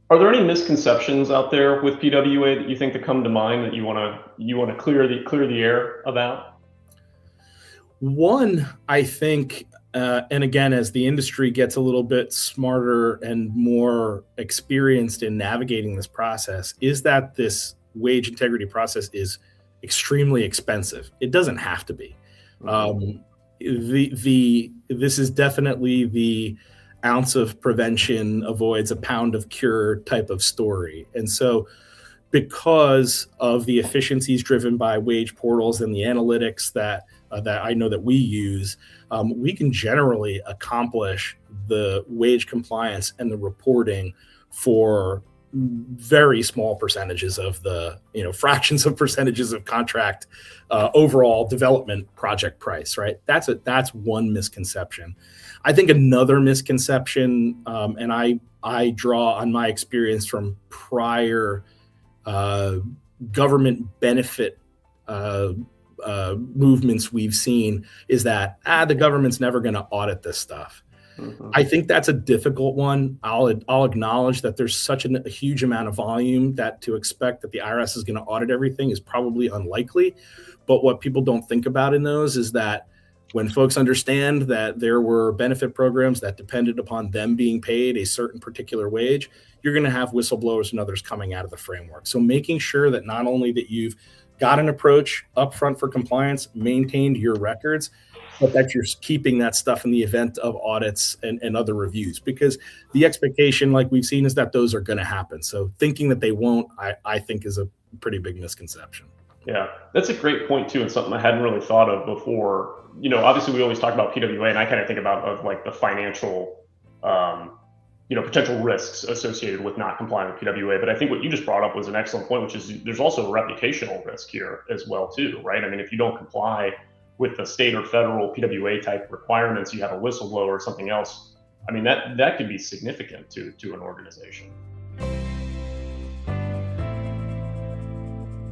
Are there any misconceptions out there with PWA that you think that come to mind that you wanna clear the air about? One, I think, and again, as the industry gets a little bit smarter and more experienced in navigating this process, is that this wage integrity process is extremely expensive. It doesn't have to be. Mhm. Um, the this is definitely the ounce of prevention avoids a pound of cure type of story, and so because of the efficiencies driven by wage portals and the analytics that I know that we use, we can generally accomplish the wage compliance and the reporting for very small percentages of the fractions of percentages of contract overall development project price. Right, that's one misconception. I think another misconception, and I draw on my experience from prior uh, government benefit movements we've seen, is that the government's never going to audit this stuff. Mhm. I think that's a difficult one. I'll acknowledge that there's such a huge amount of volume that to expect that the IRS is going to audit everything is probably unlikely. But what people don't think about in those is that when folks understand that there were benefit programs that depended upon them being paid a certain particular wage, you're going to have whistleblowers and others coming out of the framework. So making sure that not only that you've got an approach upfront for compliance, maintained your records, but that you're keeping that stuff in the event of audits and other reviews, because the expectation, like we've seen, is that those are going to happen. So thinking that they won't, I think, is a pretty big misconception. Yeah, that's a great point too, and something I hadn't really thought of before. Obviously, we always talk about PWA, and I kind of think about of like the financial, um, potential risks associated with not complying with PWA. But I think what you just brought up was an excellent point, which is there's also a reputational risk here as well too, right? I mean, if you don't comply with the state or federal PWA type requirements, you have a whistleblower or something else. I mean, that could be significant to an organization.